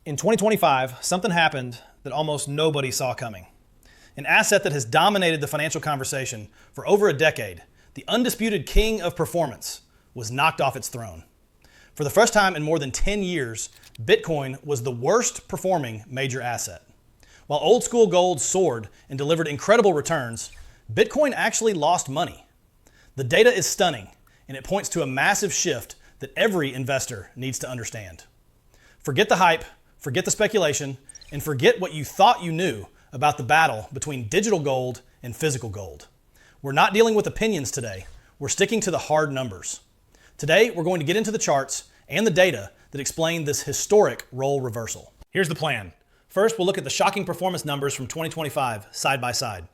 In 2025, something happened that almost nobody saw coming. An asset that has dominated the financial conversation for over a decade, the undisputed king of performance, was knocked off its throne. For the first time in more than 10 years, Bitcoin was the worst performing major asset. While old school gold soared and delivered incredible returns, Bitcoin actually lost money. The data is stunning, and it points to a massive shift that every investor needs to understand. Forget the hype, forget the speculation, and forget what you thought you knew about the battle between digital gold and physical gold. We're not dealing with opinions today. We're sticking to the hard numbers. Today, we're going to get into the charts and the data that explain this historic role reversal. Here's the plan. First, we'll look at the shocking performance numbers from 2025 side by side.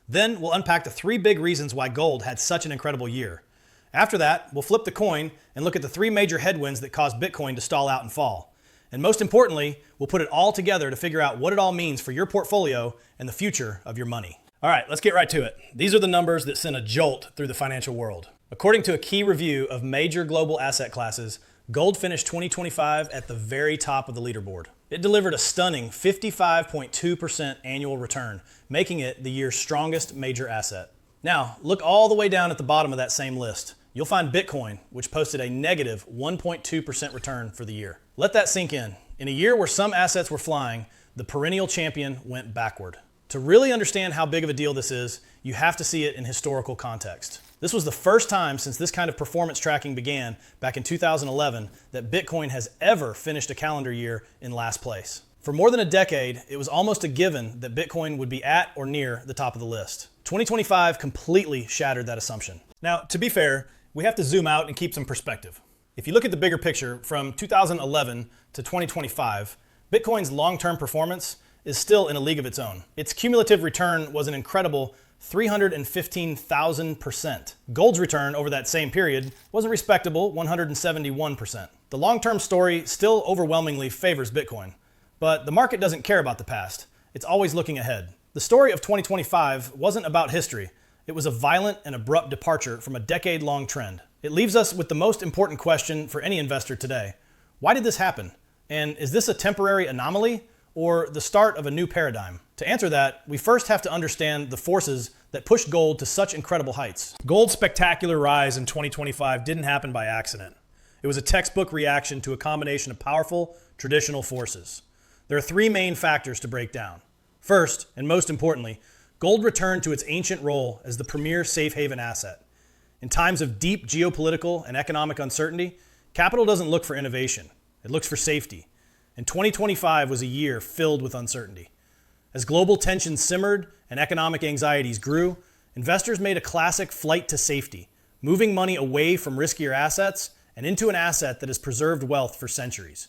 Then we'll unpack the 3 big reasons why gold had such an incredible year. After that, we'll flip the coin and look at the 3 major headwinds that caused Bitcoin to stall out and fall. And most importantly, we'll put it all together to figure out what it all means for your portfolio and the future of your money. All right, let's get right to it. These are the numbers that sent a jolt through the financial world. According to a key review of major global asset classes, gold finished 2025 at the very top of the leaderboard. It delivered a stunning 55.2% annual return, making it the year's strongest major asset. Now, look all the way down at the bottom of that same list. You'll find Bitcoin, which posted a negative 1.2% return for the year. Let that sink in. In a year where some assets were flying, the perennial champion went backward. To really understand how big of a deal this is, you have to see it in historical context. This was the first time since this kind of performance tracking began back in 2011 that Bitcoin has ever finished a calendar year in last place. For more than a decade, it was almost a given that Bitcoin would be at or near the top of the list. 2025 completely shattered that assumption. Now, to be fair, we have to zoom out and keep some perspective. If you look at the bigger picture from 2011 to 2025, Bitcoin's long-term performance is still in a league of its own. Its cumulative return was an incredible 315,000%. Gold's return over that same period was a respectable 171%. The long-term story still overwhelmingly favors Bitcoin, but the market doesn't care about the past. It's always looking ahead. The story of 2025 wasn't about history. It was a violent and abrupt departure from a decade-long trend. It leaves us with the most important question for any investor today. Why did this happen? And is this a temporary anomaly or the start of a new paradigm? To answer that, we first have to understand the forces that pushed gold to such incredible heights. Gold's spectacular rise in 2025 didn't happen by accident. It was a textbook reaction to a combination of powerful, traditional forces. There are 3 main factors to break down. First, and most importantly, gold returned to its ancient role as the premier safe haven asset. In times of deep geopolitical and economic uncertainty, capital doesn't look for innovation. It looks for safety. And 2025 was a year filled with uncertainty. As global tensions simmered and economic anxieties grew, investors made a classic flight to safety, moving money away from riskier assets and into an asset that has preserved wealth for centuries.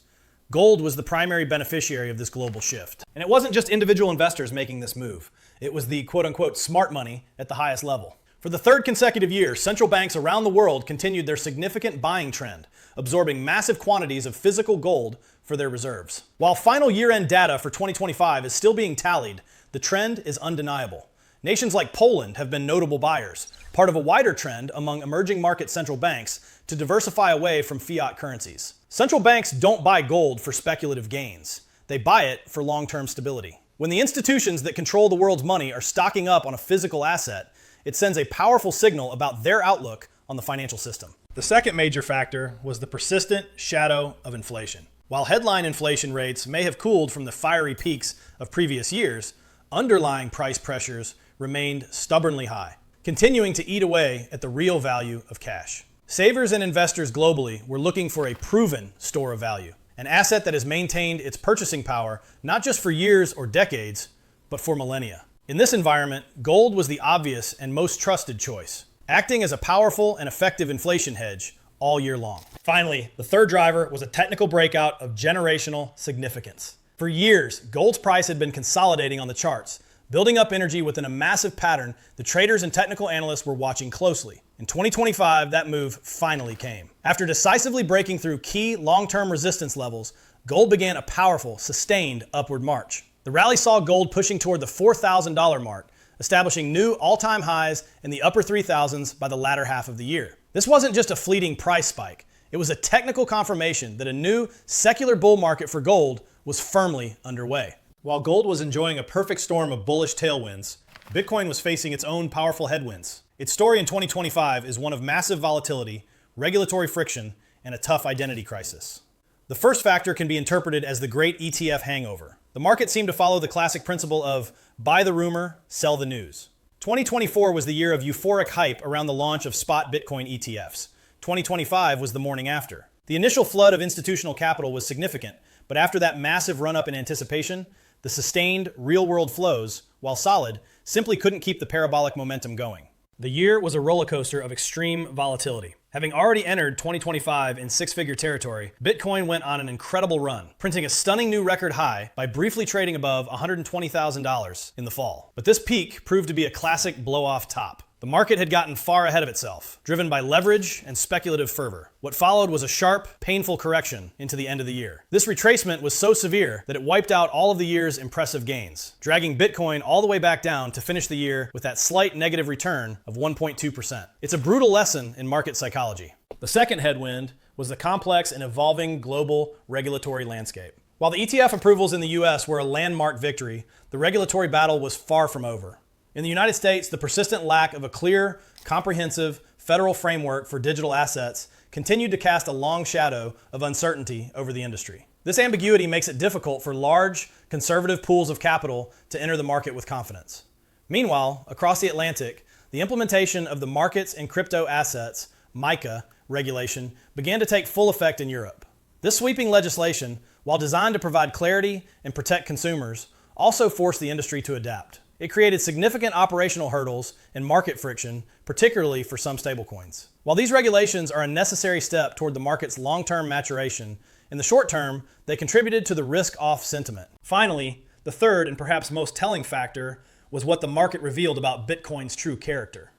Gold was the primary beneficiary of this global shift. And it wasn't just individual investors making this move. It was the quote-unquote smart money at the highest level. For the 3rd consecutive year, central banks around the world continued their significant buying trend, absorbing massive quantities of physical gold for their reserves. While final year-end data for 2025 is still being tallied, the trend is undeniable. Nations like Poland have been notable buyers, part of a wider trend among emerging market central banks to diversify away from fiat currencies. Central banks don't buy gold for speculative gains. They buy it for long-term stability. When the institutions that control the world's money are stocking up on a physical asset, it sends a powerful signal about their outlook on the financial system. The second major factor was the persistent shadow of inflation. While headline inflation rates may have cooled from the fiery peaks of previous years, underlying price pressures remained stubbornly high, continuing to eat away at the real value of cash. Savers and investors globally were looking for a proven store of value, an asset that has maintained its purchasing power not just for years or decades, but for millennia. In this environment, gold was the obvious and most trusted choice, acting as a powerful and effective inflation hedge all year long. Finally, the third driver was a technical breakout of generational significance. For years, gold's price had been consolidating on the charts, building up energy within a massive pattern the traders and technical analysts were watching closely. In 2025, that move finally came. After decisively breaking through key long-term resistance levels, gold began a powerful, sustained upward march. The rally saw gold pushing toward the $4,000 mark, establishing new all-time highs in the upper 3,000s by the latter half of the year. This wasn't just a fleeting price spike. It was a technical confirmation that a new secular bull market for gold was firmly underway. While gold was enjoying a perfect storm of bullish tailwinds, Bitcoin was facing its own powerful headwinds. Its story in 2025 is one of massive volatility, regulatory friction, and a tough identity crisis. The first factor can be interpreted as the great ETF hangover. The market seemed to follow the classic principle of buy the rumor, sell the news. 2024 was the year of euphoric hype around the launch of spot Bitcoin ETFs. 2025 was the morning after. The initial flood of institutional capital was significant, but after that massive run-up in anticipation, the sustained, real-world flows, while solid, simply couldn't keep the parabolic momentum going. The year was a roller coaster of extreme volatility. Having already entered 2025 in six-figure territory, Bitcoin went on an incredible run, printing a stunning new record high by briefly trading above $120,000 in the fall. But this peak proved to be a classic blow-off top. The market had gotten far ahead of itself, driven by leverage and speculative fervor. What followed was a sharp, painful correction into the end of the year. This retracement was so severe that it wiped out all of the year's impressive gains, dragging Bitcoin all the way back down to finish the year with that slight negative return of 1.2%. It's a brutal lesson in market psychology. The second headwind was the complex and evolving global regulatory landscape. While the ETF approvals in the US were a landmark victory, the regulatory battle was far from over. In the United States, the persistent lack of a clear, comprehensive federal framework for digital assets continued to cast a long shadow of uncertainty over the industry. This ambiguity makes it difficult for large, conservative pools of capital to enter the market with confidence. Meanwhile, across the Atlantic, the implementation of the Markets in Crypto Assets (MiCA) regulation began to take full effect in Europe. This sweeping legislation, while designed to provide clarity and protect consumers, also forced the industry to adapt. It created significant operational hurdles and market friction, particularly for some stablecoins. While these regulations are a necessary step toward the market's long-term maturation, in the short term, they contributed to the risk-off sentiment. Finally, the third and perhaps most telling factor was what the market revealed about Bitcoin's true character.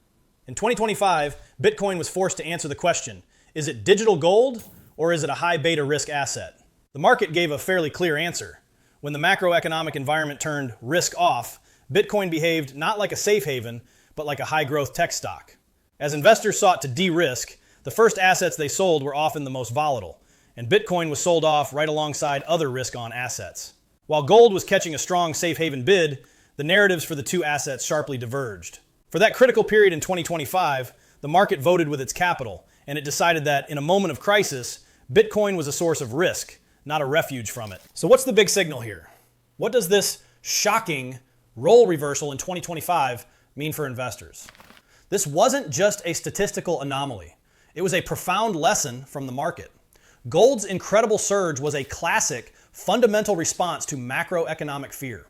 In 2025, Bitcoin was forced to answer the question, is it digital gold or is it a high beta risk asset? The market gave a fairly clear answer. When the macroeconomic environment turned risk off, Bitcoin behaved not like a safe haven, but like a high-growth tech stock. As investors sought to de-risk, the first assets they sold were often the most volatile, and Bitcoin was sold off right alongside other risk-on assets. While gold was catching a strong safe haven bid, the narratives for the two assets sharply diverged. For that critical period in 2025, the market voted with its capital, and it decided that in a moment of crisis, Bitcoin was a source of risk, not a refuge from it. So what's the big signal here? What does this shocking role reversal in 2025 mean for investors? This wasn't just a statistical anomaly. It was a profound lesson from the market. Gold's incredible surge was a classic, fundamental response to macroeconomic fear.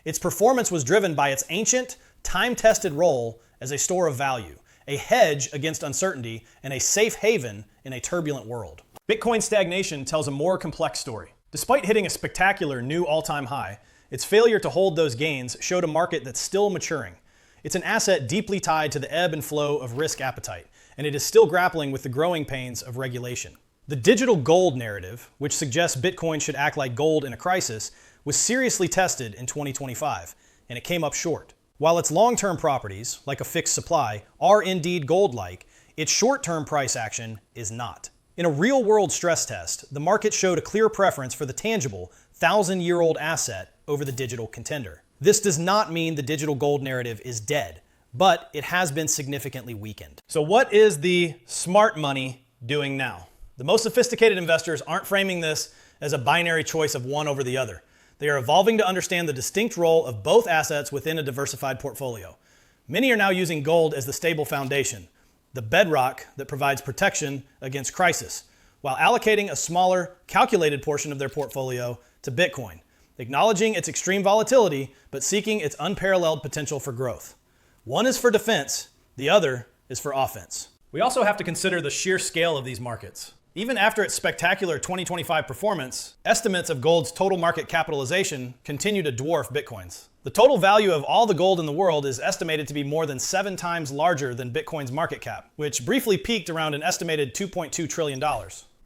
Its performance was driven by its ancient, time-tested role as a store of value, a hedge against uncertainty, and a safe haven in a turbulent world. Bitcoin stagnation tells a more complex story. Despite hitting a spectacular new all-time high, its failure to hold those gains showed a market that's still maturing. It's an asset deeply tied to the ebb and flow of risk appetite, and it is still grappling with the growing pains of regulation. The digital gold narrative, which suggests Bitcoin should act like gold in a crisis, was seriously tested in 2025, and it came up short. While its long-term properties, like a fixed supply, are indeed gold-like, its short-term price action is not. In a real-world stress test, the market showed a clear preference for the tangible, thousand-year-old asset over the digital contender. This does not mean the digital gold narrative is dead, but it has been significantly weakened. So what is the smart money doing now? The most sophisticated investors aren't framing this as a binary choice of one over the other. They are evolving to understand the distinct role of both assets within a diversified portfolio. Many are now using gold as the stable foundation, the bedrock that provides protection against crisis, while allocating a smaller, calculated portion of their portfolio to Bitcoin, acknowledging its extreme volatility, but seeking its unparalleled potential for growth. One is for defense, the other is for offense. We also have to consider the sheer scale of these markets. Even after its spectacular 2025 performance, estimates of gold's total market capitalization continue to dwarf Bitcoin's. The total value of all the gold in the world is estimated to be more than 7 times larger than Bitcoin's market cap, which briefly peaked around an estimated $2.2 trillion.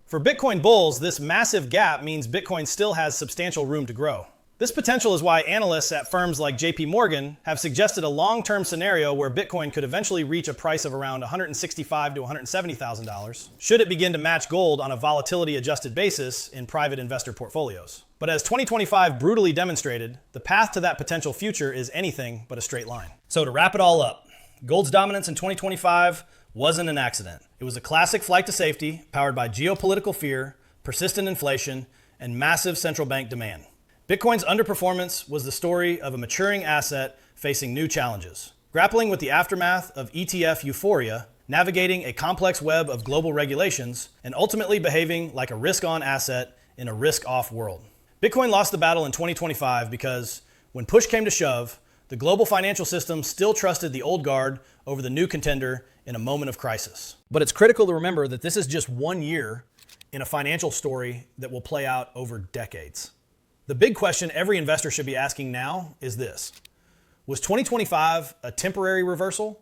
For Bitcoin bulls, this massive gap means Bitcoin still has substantial room to grow. This potential is why analysts at firms like JP Morgan have suggested a long-term scenario where Bitcoin could eventually reach a price of around $165,000 to $170,000 should it begin to match gold on a volatility-adjusted basis in private investor portfolios. But as 2025 brutally demonstrated, the path to that potential future is anything but a straight line. So to wrap it all up, gold's dominance in 2025 wasn't an accident. It was a classic flight to safety powered by geopolitical fear, persistent inflation, and massive central bank demand. Bitcoin's underperformance was the story of a maturing asset facing new challenges, grappling with the aftermath of ETF euphoria, navigating a complex web of global regulations, and ultimately behaving like a risk-on asset in a risk-off world. Bitcoin lost the battle in 2025 because when push came to shove, the global financial system still trusted the old guard over the new contender in a moment of crisis. But it's critical to remember that this is just 1 year in a financial story that will play out over decades. The big question every investor should be asking now is this: was 2025 a temporary reversal,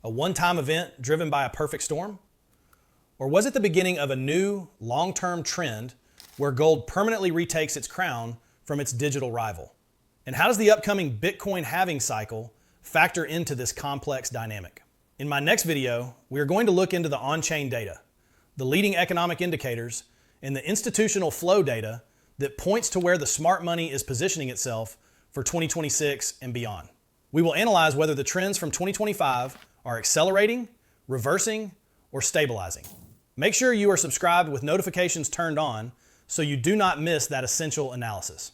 a one-time event driven by a perfect storm? Or was it the beginning of a new, long-term trend where gold permanently retakes its crown from its digital rival? And how does the upcoming Bitcoin halving cycle factor into this complex dynamic? In my next video, we are going to look into the on-chain data, the leading economic indicators, and the institutional flow data that points to where the smart money is positioning itself for 2026 and beyond. We will analyze whether the trends from 2025 are accelerating, reversing, or stabilizing. Make sure you are subscribed with notifications turned on so you do not miss that essential analysis.